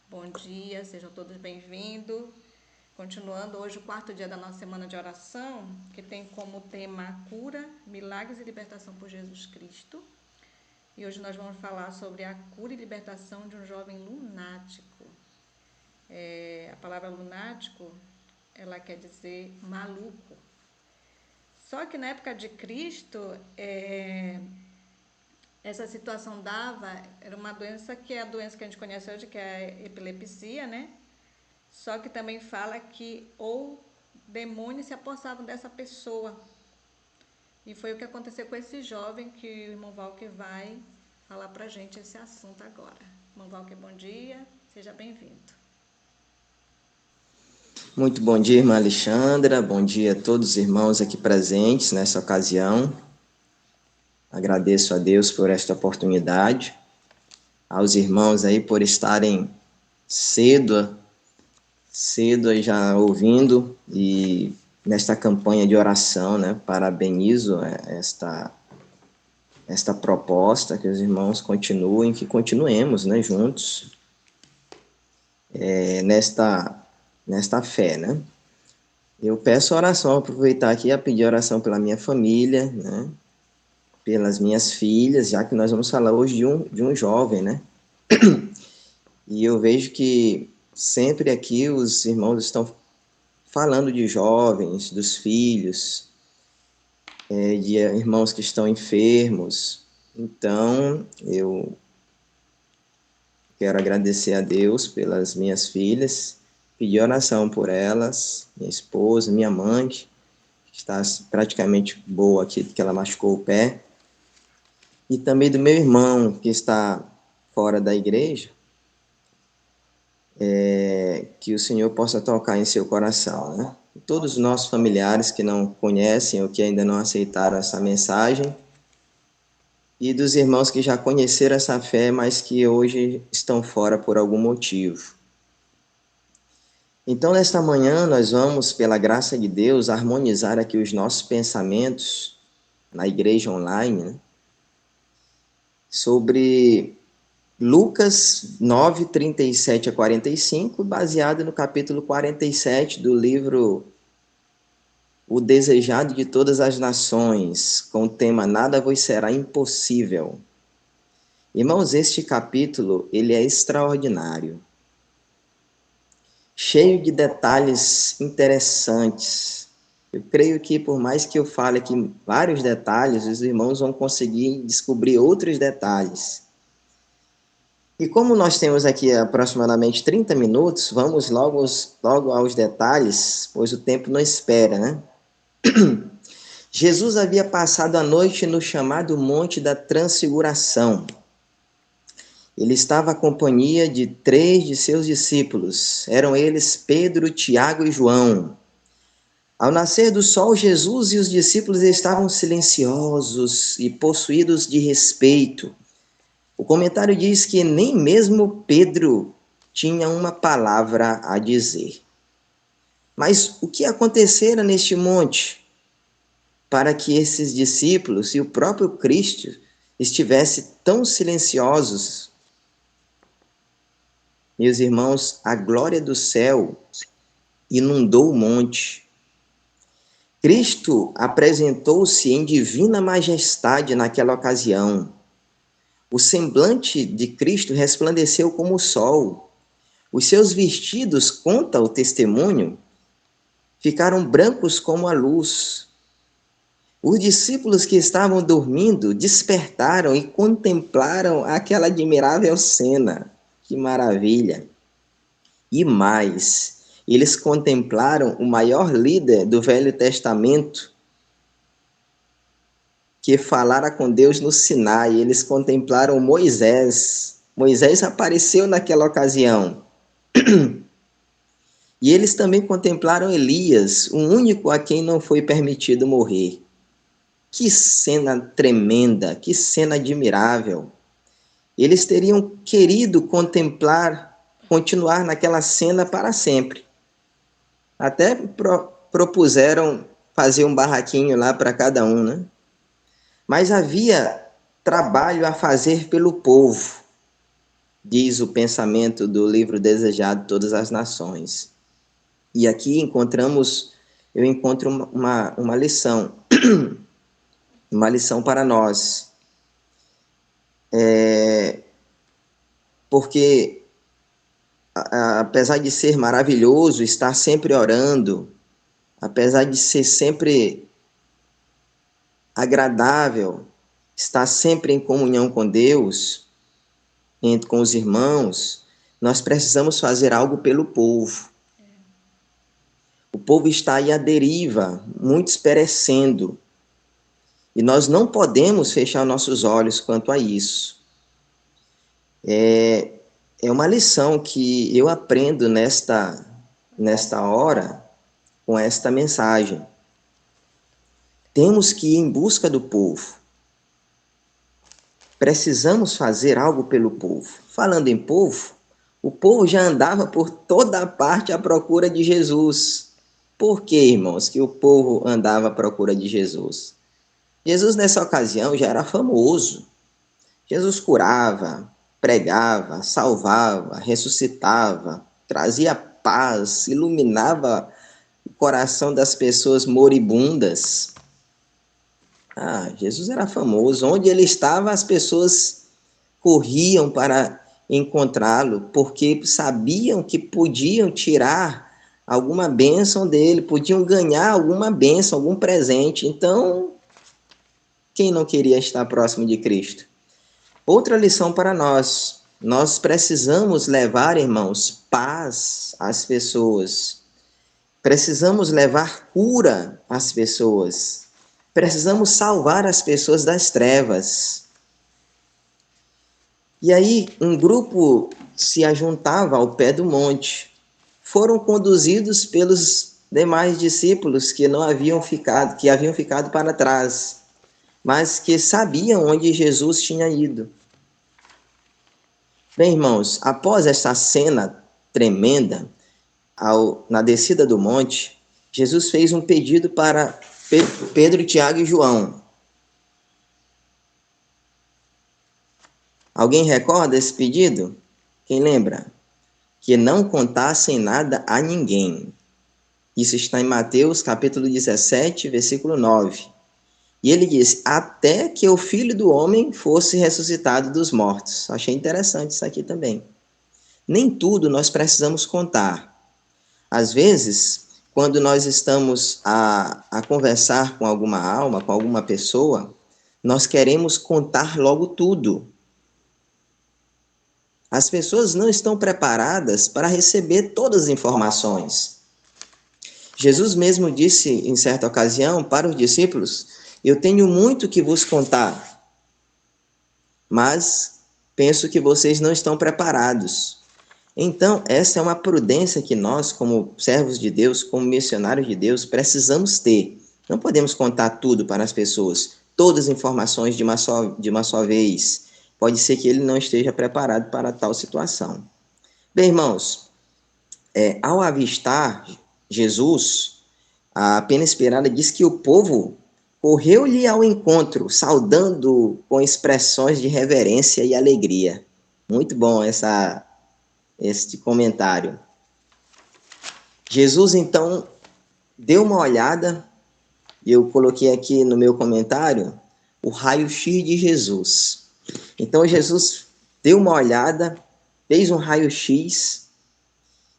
Bom dia, sejam todos bem-vindos. Continuando hoje o quarto dia da nossa semana de oração, que tem como tema a cura, milagres e libertação por Jesus Cristo. E hoje nós vamos falar sobre a cura e libertação de um jovem lunático. A palavra lunático, ela quer dizer maluco. Só que na época de Cristo, essa situação era uma doença que é a doença que a gente conhece hoje, que é a epilepsia, né? Só que também fala que ou demônios se apossavam dessa pessoa. E foi o que aconteceu com esse jovem que o irmão Walker vai falar pra gente esse assunto agora. Irmão Walker, bom dia, seja bem-vindo. Muito bom dia, irmã Alexandra. Bom dia a todos os irmãos aqui presentes nessa ocasião. Agradeço a Deus por esta oportunidade, aos irmãos aí por estarem cedo aí já ouvindo e nesta campanha de oração, né? Parabenizo esta proposta, que os irmãos continuem, que continuemos, né, juntos nesta fé, né? Eu peço oração, aproveitar aqui a pedir oração pela minha família, né? Pelas minhas filhas, já que nós vamos falar hoje de um jovem, né? E eu vejo que sempre aqui os irmãos estão falando de jovens, dos filhos, de irmãos que estão enfermos. Então, eu quero agradecer a Deus pelas minhas filhas, pedir oração por elas, minha esposa, minha mãe, que está praticamente boa aqui, porque ela machucou o pé, e também do meu irmão, que está fora da igreja, que o Senhor possa tocar em seu coração, né? Todos os nossos familiares que não conhecem ou que ainda não aceitaram essa mensagem, e dos irmãos que já conheceram essa fé, mas que hoje estão fora por algum motivo. Então, nesta manhã, nós vamos, pela graça de Deus, harmonizar aqui os nossos pensamentos na igreja online, né? Sobre Lucas 9, 37 a 45, baseado no capítulo 47 do livro O Desejado de Todas as Nações, com o tema Nada vos será impossível. Irmãos, este capítulo, ele é extraordinário, cheio de detalhes interessantes. Eu creio que por mais que eu fale aqui vários detalhes, os irmãos vão conseguir descobrir outros detalhes. E como nós temos aqui aproximadamente 30 minutos, vamos logo aos detalhes, pois o tempo não espera, né? Jesus havia passado a noite no chamado Monte da Transfiguração. Ele estava à companhia de 3 de seus discípulos. Eram eles Pedro, Tiago e João. Ao nascer do sol, Jesus e os discípulos estavam silenciosos e possuídos de respeito. O comentário diz que nem mesmo Pedro tinha uma palavra a dizer. Mas o que acontecera neste monte para que esses discípulos e o próprio Cristo estivessem tão silenciosos? Meus irmãos, a glória do céu inundou o monte. Cristo apresentou-se em divina majestade naquela ocasião. O semblante de Cristo resplandeceu como o sol. Os seus vestidos, conta o testemunho, ficaram brancos como a luz. Os discípulos que estavam dormindo despertaram e contemplaram aquela admirável cena. Que maravilha! E mais, eles contemplaram o maior líder do Velho Testamento, que falara com Deus no Sinai. Eles contemplaram Moisés. Moisés apareceu naquela ocasião. E eles também contemplaram Elias, o único a quem não foi permitido morrer. Que cena tremenda, que cena admirável. Eles teriam querido continuar naquela cena para sempre. Até propuseram fazer um barraquinho lá para cada um, né? Mas havia trabalho a fazer pelo povo. diz o pensamento do livro Desejado de Todas as Nações. E aqui eu encontro uma lição, uma lição para nós. Porque, apesar de ser maravilhoso estar sempre orando, apesar de ser sempre agradável estar sempre em comunhão com Deus, com os irmãos, nós precisamos fazer algo pelo povo. O povo está aí à deriva, muitos perecendo. E nós não podemos fechar nossos olhos quanto a isso. É uma lição que eu aprendo nesta hora com esta mensagem. Temos que ir em busca do povo. Precisamos fazer algo pelo povo. Falando em povo, o povo já andava por toda parte à procura de Jesus. Por que, irmãos, que o povo andava à procura de Jesus? Jesus, nessa ocasião, já era famoso. Jesus curava, pregava, salvava, ressuscitava, trazia paz, iluminava o coração das pessoas moribundas. Jesus era famoso. Onde ele estava, as pessoas corriam para encontrá-lo, porque sabiam que podiam tirar alguma bênção dele, podiam ganhar alguma bênção, algum presente. Então, quem não queria estar próximo de Cristo? Outra lição para nós. Nós precisamos levar, irmãos, paz às pessoas. Precisamos levar cura às pessoas. Precisamos salvar as pessoas das trevas. E aí, um grupo se ajuntava ao pé do monte. Foram conduzidos pelos demais discípulos que haviam ficado para trás, mas que sabiam onde Jesus tinha ido. Bem, irmãos, após essa cena tremenda, na descida do monte, Jesus fez um pedido para Pedro, Tiago e João. Alguém recorda esse pedido? Quem lembra? Que não contassem nada a ninguém. Isso está em Mateus capítulo 17, versículo 9. E ele diz, até que o Filho do Homem fosse ressuscitado dos mortos. Achei interessante isso aqui também. Nem tudo nós precisamos contar. Às vezes, quando nós estamos a conversar com alguma alma, com alguma pessoa, nós queremos contar logo tudo. As pessoas não estão preparadas para receber todas as informações. Jesus mesmo disse, em certa ocasião, para os discípulos, eu tenho muito que vos contar, mas penso que vocês não estão preparados. Então, essa é uma prudência que nós, como servos de Deus, como missionários de Deus, precisamos ter. Não podemos contar tudo para as pessoas, todas as informações de uma só vez. Pode ser que ele não esteja preparado para tal situação. Bem, irmãos, ao avistar Jesus, a pena esperada diz que o povo correu-lhe ao encontro, saudando com expressões de reverência e alegria. Muito bom este comentário. Jesus, então, deu uma olhada, e eu coloquei aqui no meu comentário, o raio-x de Jesus. Então, Jesus deu uma olhada, fez um raio-x,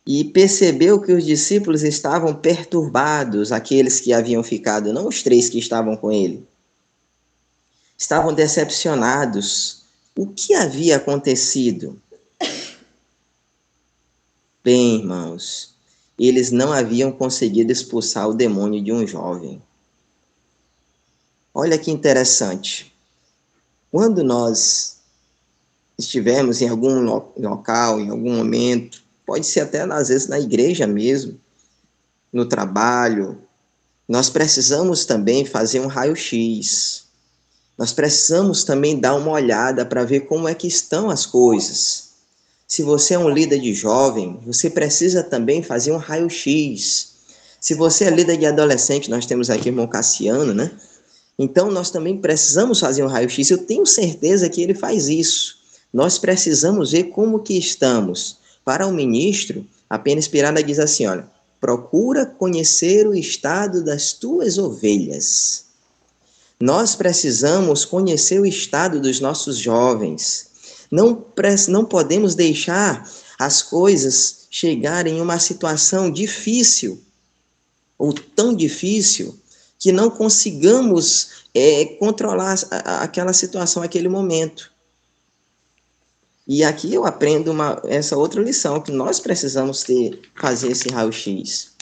e percebeu que os discípulos estavam perturbados, aqueles que haviam ficado, não os 3 que estavam com ele. Estavam decepcionados. O que havia acontecido? Bem, irmãos, eles não haviam conseguido expulsar o demônio de um jovem. Olha que interessante. Quando nós estivermos em algum local, em algum momento, pode ser até às vezes na igreja mesmo, no trabalho, nós precisamos também fazer um raio-x. Nós precisamos também dar uma olhada para ver como é que estão as coisas. Se você é um líder de jovem, você precisa também fazer um raio-x. Se você é líder de adolescente, nós temos aqui o irmão Cassiano, né? Então, nós também precisamos fazer um raio-x. Eu tenho certeza que ele faz isso. Nós precisamos ver como que estamos. Para o ministro, a pena inspirada diz assim, olha, procura conhecer o estado das tuas ovelhas. Nós precisamos conhecer o estado dos nossos jovens. Não podemos deixar as coisas chegarem em uma situação difícil, ou tão difícil, que não consigamos controlar aquela situação, aquele momento. E aqui eu aprendo essa outra lição, que nós precisamos fazer esse raio-x.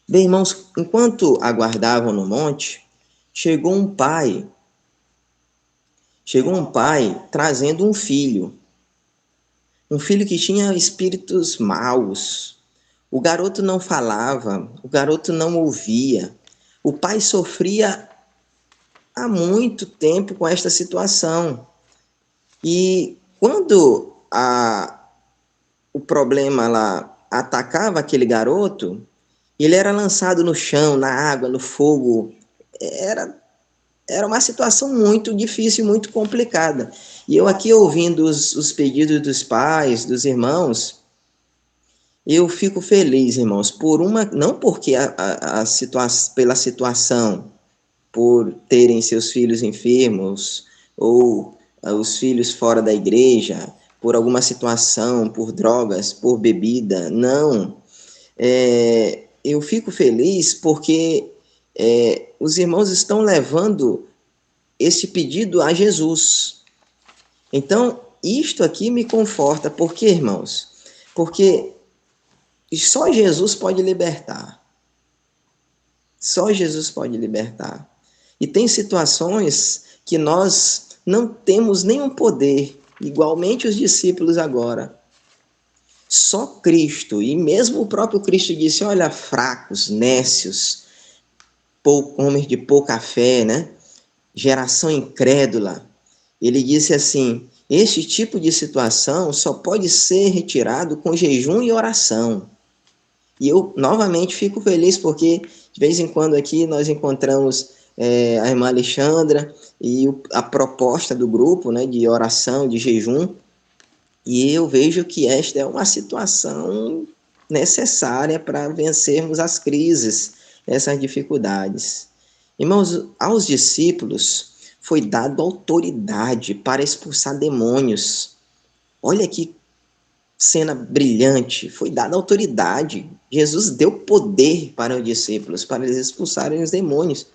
Bem, irmãos, enquanto aguardavam no monte, chegou um pai trazendo um filho que tinha espíritos maus. O garoto não falava, o garoto não ouvia. O pai sofria há muito tempo com esta situação. E quando o problema lá atacava aquele garoto, ele era lançado no chão, na água, no fogo. Era uma situação muito difícil, muito complicada. E eu aqui ouvindo os pedidos dos pais, dos irmãos, eu fico feliz, irmãos, não porque pela situação, por terem seus filhos enfermos, ou os filhos fora da igreja, por alguma situação, por drogas, por bebida, não. Eu fico feliz porque os irmãos estão levando esse pedido a Jesus. Então, isto aqui me conforta. Por quê, irmãos? Porque só Jesus pode libertar. Só Jesus pode libertar. E tem situações que nós não temos nenhum poder, igualmente os discípulos agora. Só Cristo, e mesmo o próprio Cristo disse, olha, fracos, nécios, homens de pouca fé, né? Geração incrédula. Ele disse assim, este tipo de situação só pode ser retirado com jejum e oração. E eu, novamente, fico feliz porque, de vez em quando, aqui nós encontramos a irmã Alexandra e a proposta do grupo, né, de oração, de jejum, e eu vejo que esta é uma situação necessária para vencermos as crises, essas dificuldades. Irmãos, aos discípulos foi dado autoridade para expulsar demônios. Olha que cena brilhante, foi dada autoridade. Jesus deu poder para os discípulos, para eles expulsarem os demônios.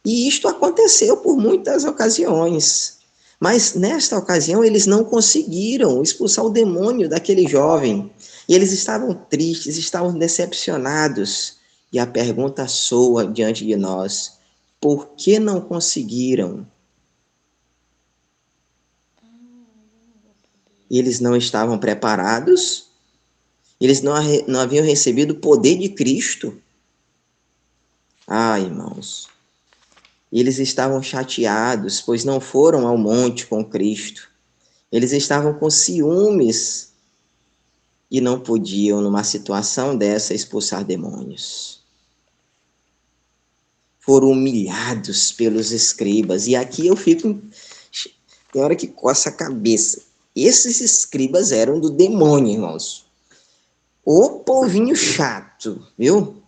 E isto aconteceu por muitas ocasiões. Mas nesta ocasião eles não conseguiram expulsar o demônio daquele jovem. E eles estavam tristes, estavam decepcionados. E a pergunta soa diante de nós: por que não conseguiram? Eles não estavam preparados? Eles não haviam recebido o poder de Cristo? Ah, irmãos, eles estavam chateados, pois não foram ao monte com Cristo. Eles estavam com ciúmes e não podiam, numa situação dessa, expulsar demônios. Foram humilhados pelos escribas. E aqui eu fico... Tem hora que coça a cabeça. Esses escribas eram do demônio, irmãos. O povinho chato, viu?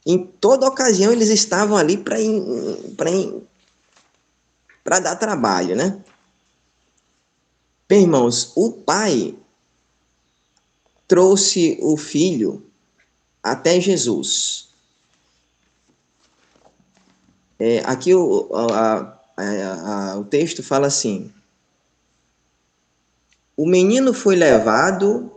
Em toda ocasião eles estavam ali para dar trabalho, né? Bem, irmãos, o pai trouxe o filho até Jesus. Aqui o texto fala assim: o menino foi levado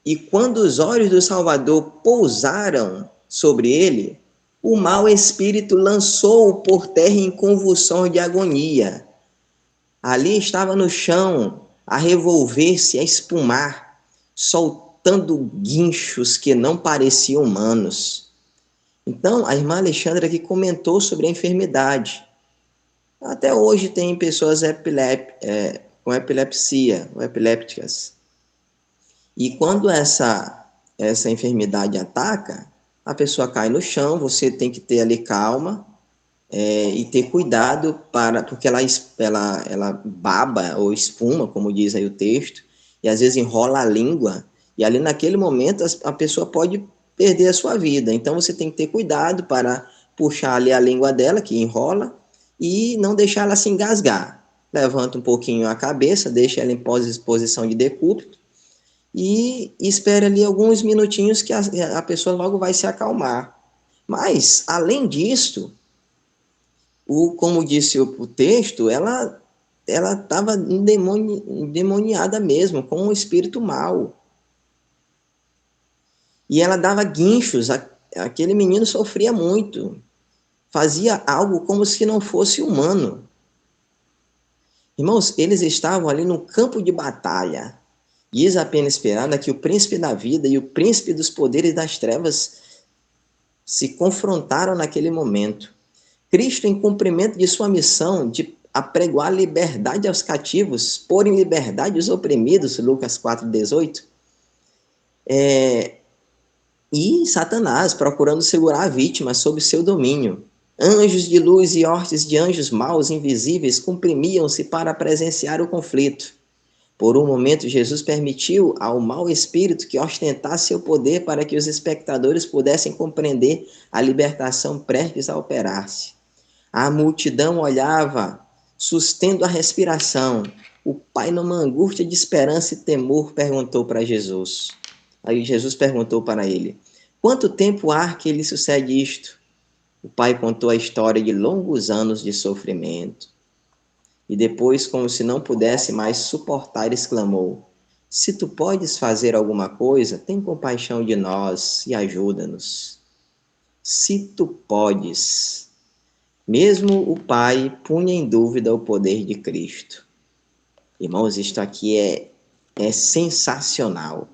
e quando os olhos do Salvador pousaram sobre ele, o mau espírito lançou-o por terra em convulsão de agonia. Ali estava no chão, a revolver-se, a espumar, soltando guinchos que não pareciam humanos. Então, a irmã Alexandra aqui comentou sobre a enfermidade. Até hoje tem pessoas com epilepsia, ou epilépticas. E quando essa enfermidade ataca, a pessoa cai no chão, você tem que ter ali calma, e ter cuidado porque ela baba ou espuma, como diz aí o texto, e às vezes enrola a língua, e ali naquele momento a pessoa pode perder a sua vida. Então você tem que ter cuidado para puxar ali a língua dela, que enrola, e não deixar ela se engasgar. Levanta um pouquinho a cabeça, deixa ela em posição de decúbito, e espere ali alguns minutinhos que a pessoa logo vai se acalmar. Mas, além disso, como disse o texto, ela estava endemoniada mesmo, com um espírito mau. E ela dava guinchos, aquele menino sofria muito, fazia algo como se não fosse humano. Irmãos, eles estavam ali no campo de batalha. Diz a pena esperada que o príncipe da vida e o príncipe dos poderes das trevas se confrontaram naquele momento. Cristo, em cumprimento de sua missão de apregoar liberdade aos cativos, pôr em liberdade os oprimidos, Lucas 4,18, e Satanás procurando segurar a vítima sob seu domínio. Anjos de luz e hortes de anjos maus invisíveis comprimiam-se para presenciar o conflito. Por um momento, Jesus permitiu ao mau espírito que ostentasse seu poder para que os espectadores pudessem compreender a libertação prestes a operar-se. A multidão olhava, sustendo a respiração. O pai, numa angústia de esperança e temor, perguntou para Jesus. Aí Jesus perguntou para ele: quanto tempo há que lhe sucede isto? O pai contou a história de longos anos de sofrimento. E depois, como se não pudesse mais suportar, exclamou: se tu podes fazer alguma coisa, tem compaixão de nós e ajuda-nos. Se tu podes. Mesmo o pai punha em dúvida o poder de Cristo. Irmãos, isto aqui é sensacional.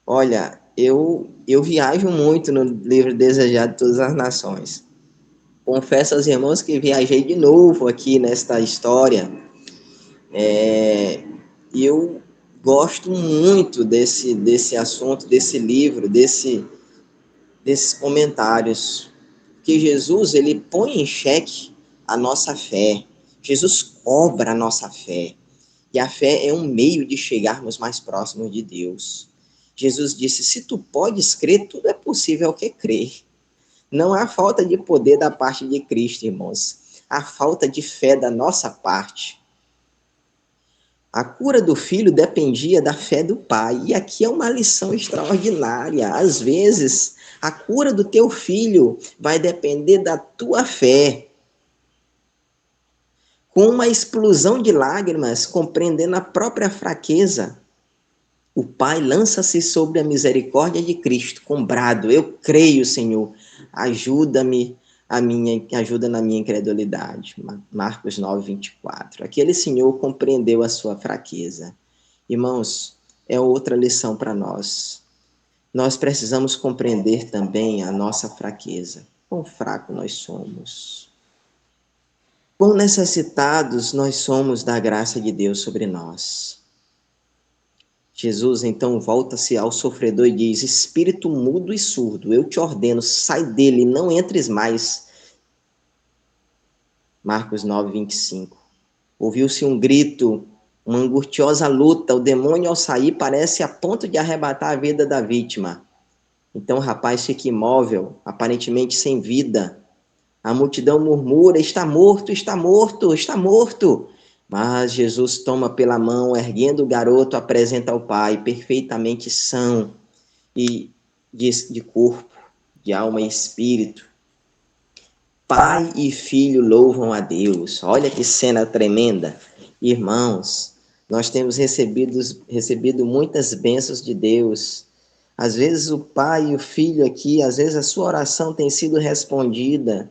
Olha, eu viajo muito no livro Desejado de Todas as Nações. Confesso aos irmãos que viajei de novo aqui nesta história. E eu gosto muito desse assunto, desse livro, desses comentários. Que Jesus, ele põe em xeque a nossa fé. Jesus cobra a nossa fé. E a fé é um meio de chegarmos mais próximos de Deus. Jesus disse: se tu podes crer, tudo é possível ao que crer. Não há falta de poder da parte de Cristo, irmãos. Há falta de fé da nossa parte. A cura do filho dependia da fé do pai. E aqui é uma lição extraordinária. Às vezes, a cura do teu filho vai depender da tua fé. Com uma explosão de lágrimas, compreendendo a própria fraqueza, o pai lança-se sobre a misericórdia de Cristo, com brado: eu creio, Senhor, ajuda-me, ajuda na minha incredulidade. Marcos 9:24. Aquele Senhor compreendeu a sua fraqueza. Irmãos, é outra lição para nós. Nós precisamos compreender também a nossa fraqueza. Quão fraco nós somos. Quão necessitados nós somos da graça de Deus sobre nós. Jesus então volta-se ao sofredor e diz: espírito mudo e surdo, eu te ordeno, sai dele, não entres mais. Marcos 9:25. Ouviu-se um grito, uma angustiosa luta. O demônio, ao sair, parece a ponto de arrebatar a vida da vítima. Então o rapaz fica imóvel, aparentemente sem vida. A multidão murmura: está morto, está morto, está morto. Mas Jesus toma pela mão, erguendo o garoto, apresenta ao pai, perfeitamente são e de corpo, de alma e espírito. Pai e filho louvam a Deus. Olha que cena tremenda. Irmãos, nós temos recebido muitas bênçãos de Deus. Às vezes o pai e o filho aqui, às vezes a sua oração tem sido respondida,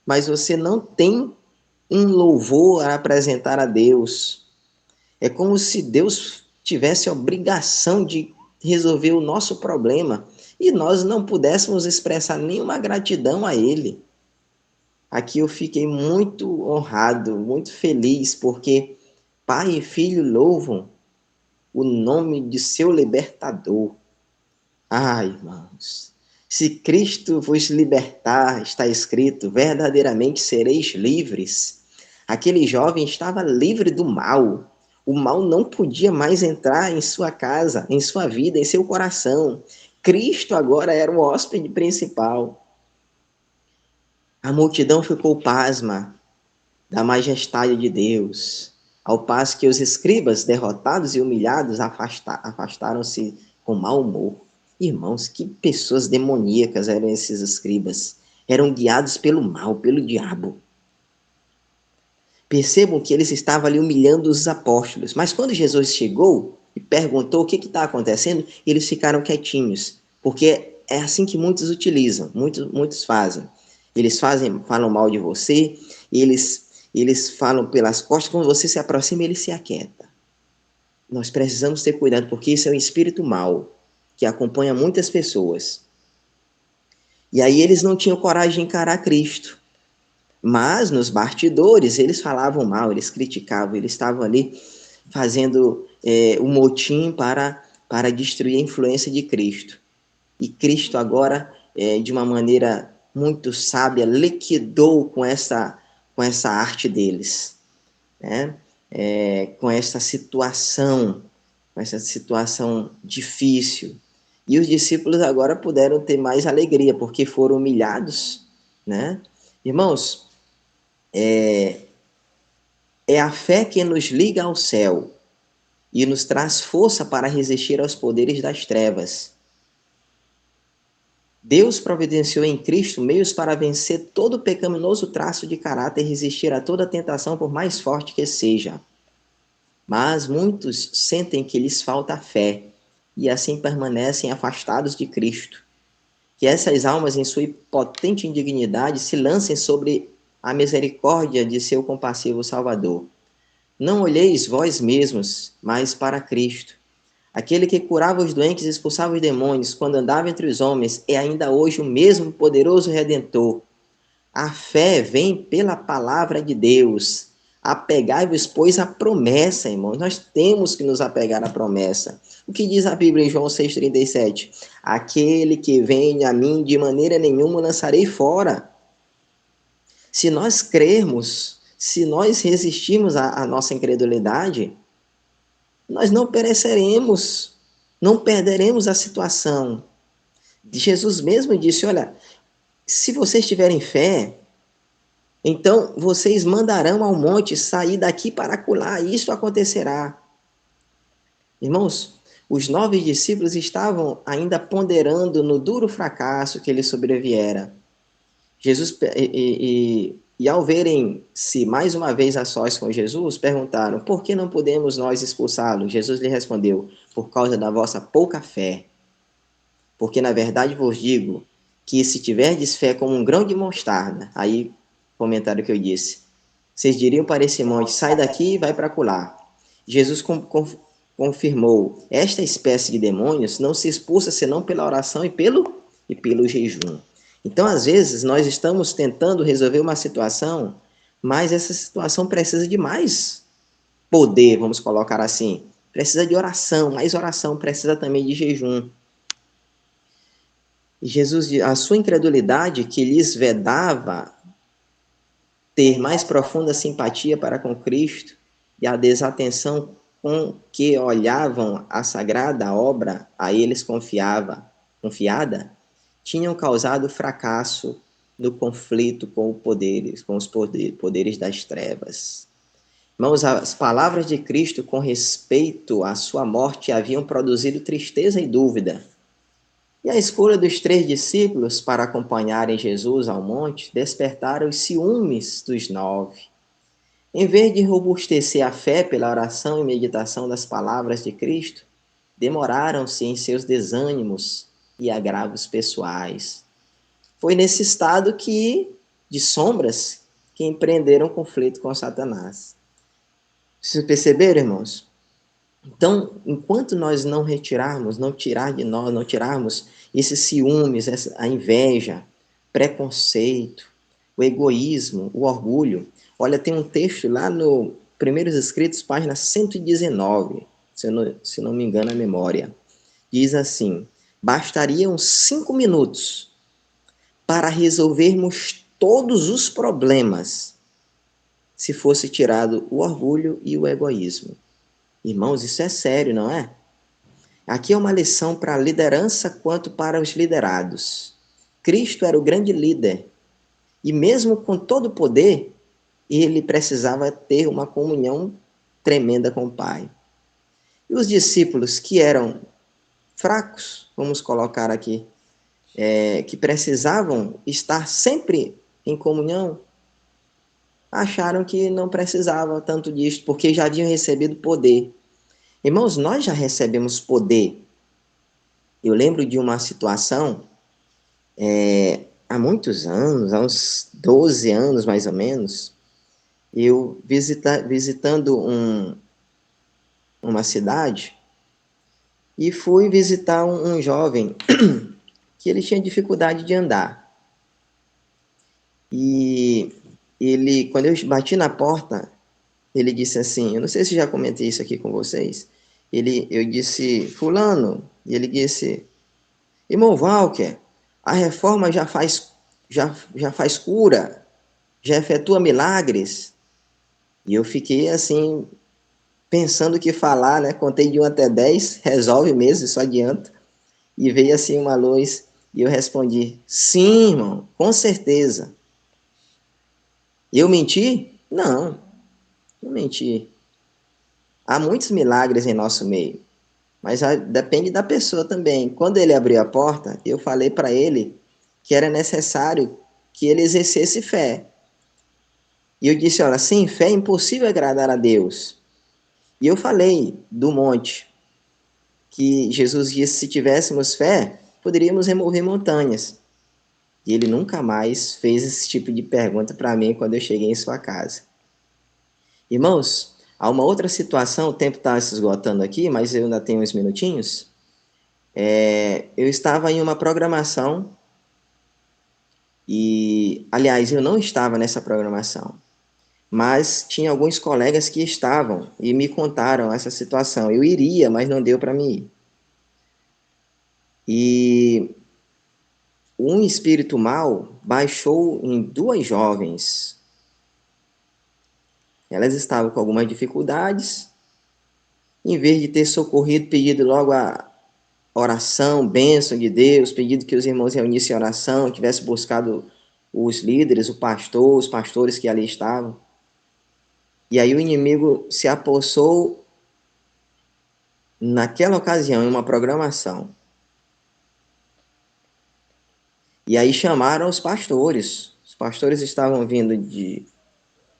mas você não tem um louvor a apresentar a Deus. É como se Deus tivesse a obrigação de resolver o nosso problema e nós não pudéssemos expressar nenhuma gratidão a Ele. Aqui eu fiquei muito honrado, muito feliz, porque pai e filho louvam o nome de seu libertador. Ai, irmãos, Se Cristo vos libertar, está escrito, verdadeiramente sereis livres. Aquele jovem estava livre do mal. O mal não podia mais entrar em sua casa, em sua vida, em seu coração. Cristo agora era o hóspede principal. A multidão ficou pasma da majestade de Deus, ao passo que os escribas, derrotados e humilhados, afastaram-se com mau humor. Irmãos, que pessoas demoníacas eram esses escribas. Eram guiados pelo mal, pelo diabo. Percebam que eles estavam ali humilhando os apóstolos. Mas quando Jesus chegou e perguntou o que está acontecendo, eles ficaram quietinhos. Porque é assim que muitos utilizam, muitos fazem. Eles falam mal de você, eles falam pelas costas, quando você se aproxima, ele se aquieta. Nós precisamos ter cuidado, porque isso é um espírito mau, que acompanha muitas pessoas. E aí eles não tinham coragem de encarar Cristo. Mas nos bastidores eles falavam mal, eles criticavam, eles estavam ali fazendo um motim para destruir a influência de Cristo. E Cristo agora, de uma maneira muito sábia, liquidou com essa arte deles, né? Com essa situação difícil. E os discípulos agora puderam ter mais alegria, porque foram humilhados, né? Irmãos, é a fé que nos liga ao céu e nos traz força para resistir aos poderes das trevas. Deus providenciou em Cristo meios para vencer todo pecaminoso traço de caráter e resistir a toda tentação, por mais forte que seja. Mas muitos sentem que lhes falta fé e assim permanecem afastados de Cristo. Que essas almas, em sua potente indignidade, se lancem sobre a misericórdia de seu compassivo Salvador. Não olheis vós mesmos, mas para Cristo. Aquele que curava os doentes e expulsava os demônios quando andava entre os homens é ainda hoje o mesmo poderoso Redentor. A fé vem pela palavra de Deus. Apegai-vos, pois, à promessa, irmãos. Nós temos que nos apegar à promessa. O que diz a Bíblia em João 6,37? Aquele que vem a mim, de maneira nenhuma lançarei fora. Se nós crermos, se nós resistirmos à nossa incredulidade, nós não pereceremos, não perderemos a situação. Jesus mesmo disse, olha, se vocês tiverem fé, então vocês mandarão ao monte sair daqui para acolá, e isso acontecerá. Irmãos, os 9 discípulos estavam ainda ponderando no duro fracasso que lhes sobreviera. Jesus e ao verem-se mais uma vez a sós com Jesus, perguntaram, por que não podemos nós expulsá-lo? Jesus lhe respondeu, por causa da vossa pouca fé. Porque na verdade vos digo que se tiverdes fé como um grão de mostarda, aí comentário que eu disse, vocês diriam para esse monte, sai daqui e vai para acolá. Jesus confirmou, esta espécie de demônios não se expulsa senão pela oração e pelo jejum. Então, às vezes, nós estamos tentando resolver uma situação, mas essa situação precisa de mais poder, vamos colocar assim. Precisa de oração, mais oração, precisa também de jejum. E Jesus, a sua incredulidade que lhes vedava ter mais profunda simpatia para com Cristo e a desatenção com que olhavam a sagrada obra a eles confiada, tinham causado fracasso no conflito com os poderes das trevas. Irmãos, as palavras de Cristo com respeito à sua morte haviam produzido tristeza e dúvida. E a escolha dos 3 discípulos para acompanharem Jesus ao monte despertaram os ciúmes dos 9. Em vez de robustecer a fé pela oração e meditação das palavras de Cristo, demoraram-se em seus desânimos e agravos pessoais. Foi nesse estado de sombras que empreenderam conflito com Satanás. Vocês perceberam, irmãos? Então, enquanto nós não retirarmos, não tirarmos esses ciúmes, a inveja, preconceito, o egoísmo, o orgulho. Olha, tem um texto lá no Primeiros Escritos, página 119, se não me engano a memória. Diz assim, bastariam 5 minutos para resolvermos todos os problemas se fosse tirado o orgulho e o egoísmo. Irmãos, isso é sério, não é? Aqui é uma lição para a liderança quanto para os liderados. Cristo era o grande líder e mesmo com todo o poder, ele precisava ter uma comunhão tremenda com o Pai. E os discípulos que eram fracos, vamos colocar aqui, que precisavam estar sempre em comunhão, acharam que não precisava tanto disso, porque já haviam recebido poder. Irmãos, nós já recebemos poder. Eu lembro de uma situação, há muitos anos, há uns 12 anos mais ou menos, eu visitando uma cidade, e fui visitar um jovem que ele tinha dificuldade de andar. E ele, quando eu bati na porta, ele disse assim, eu não sei se já comentei isso aqui com vocês, eu disse, fulano, e ele disse, irmão Walker, a reforma já faz cura, já efetua milagres. E eu fiquei assim, pensando o que falar, né? Contei de 1 até 10, resolve mesmo, isso adianta. E veio assim uma luz, e eu respondi, sim, irmão, com certeza. Eu menti? Não, não menti. Há muitos milagres em nosso meio, mas depende da pessoa também. Quando ele abriu a porta, eu falei para ele que era necessário que ele exercesse fé. E eu disse, olha, sem fé é impossível agradar a Deus. E eu falei do monte, que Jesus disse, se tivéssemos fé, poderíamos remover montanhas. E ele nunca mais fez esse tipo de pergunta para mim quando eu cheguei em sua casa. Irmãos, há uma outra situação, o tempo está se esgotando aqui, mas eu ainda tenho uns minutinhos. Eu estava em uma programação e, aliás, eu não estava nessa programação, mas tinha alguns colegas que estavam e me contaram essa situação. Eu iria, mas não deu para mim ir. E um espírito mau baixou em 2 jovens. Elas estavam com algumas dificuldades. Em vez de ter socorrido, pedido logo a oração, bênção de Deus, pedido que os irmãos reunissem oração, tivessem buscado os líderes, o pastor, os pastores que ali estavam. E aí o inimigo se apossou naquela ocasião, em uma programação. E aí chamaram os pastores. Os pastores estavam vindo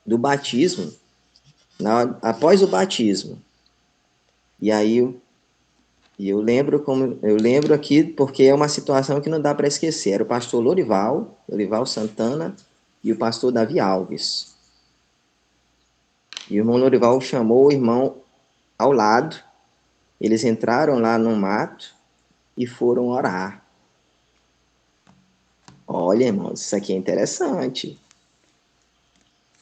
do batismo, após o batismo. E aí eu lembro aqui porque é uma situação que não dá para esquecer. Era o pastor Lorival Santana e o pastor Davi Alves. E o irmão Lorival chamou o irmão ao lado. Eles entraram lá no mato e foram orar. Olha, irmãos, isso aqui é interessante.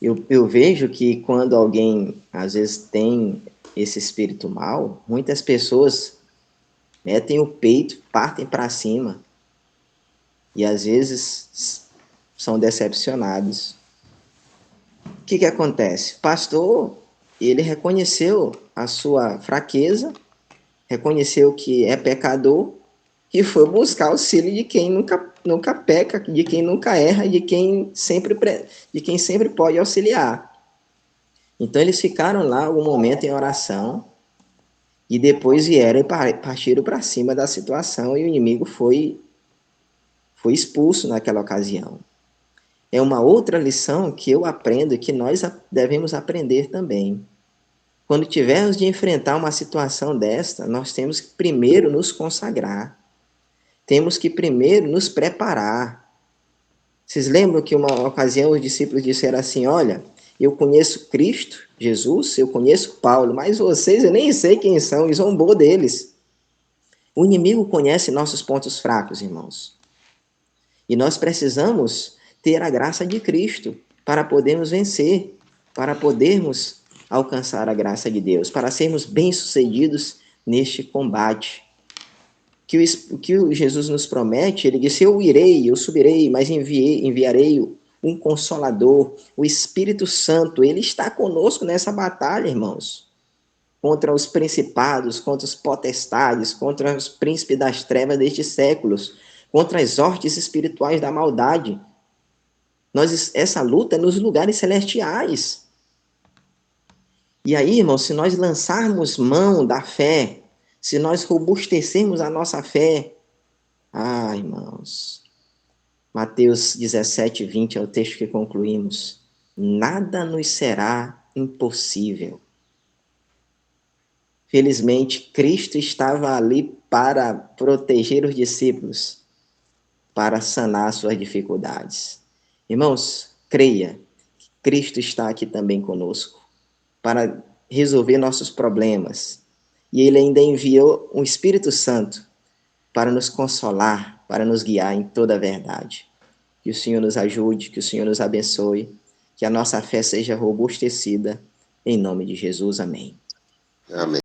Eu vejo que quando alguém, às vezes, tem esse espírito mau, muitas pessoas metem o peito, partem para cima. E, às vezes, são decepcionados. O que acontece? O pastor, ele reconheceu a sua fraqueza, reconheceu que é pecador e foi buscar auxílio de quem nunca peca, de quem nunca erra, de quem sempre pode auxiliar. Então eles ficaram lá algum momento em oração e depois vieram e partiram para cima da situação e o inimigo foi expulso naquela ocasião. É uma outra lição que eu aprendo e que nós devemos aprender também. Quando tivermos de enfrentar uma situação desta, nós temos que primeiro nos consagrar. Temos que primeiro nos preparar. Vocês lembram que uma ocasião os discípulos disseram assim, olha, eu conheço Cristo, Jesus, eu conheço Paulo, mas vocês eu nem sei quem são, e zombou deles. O inimigo conhece nossos pontos fracos, irmãos. E nós precisamos ter a graça de Cristo para podermos vencer, para podermos alcançar a graça de Deus, para sermos bem-sucedidos neste combate. que Jesus nos promete, ele disse, eu irei, eu subirei, mas enviarei um Consolador, o Espírito Santo, ele está conosco nessa batalha, irmãos, contra os principados, contra os potestades, contra os príncipes das trevas destes séculos, contra as hortes espirituais da maldade. Essa luta é nos lugares celestiais. E aí, irmãos, se nós lançarmos mão da fé, se nós robustecermos a nossa fé, irmãos, Mateus 17, 20 é o texto que concluímos. Nada nos será impossível. Felizmente, Cristo estava ali para proteger os discípulos, para sanar suas dificuldades. Irmãos, creia, Cristo está aqui também conosco, para resolver nossos problemas. E Ele ainda enviou um Espírito Santo para nos consolar, para nos guiar em toda a verdade. Que o Senhor nos ajude, que o Senhor nos abençoe, que a nossa fé seja robustecida, em nome de Jesus. Amém. Amém.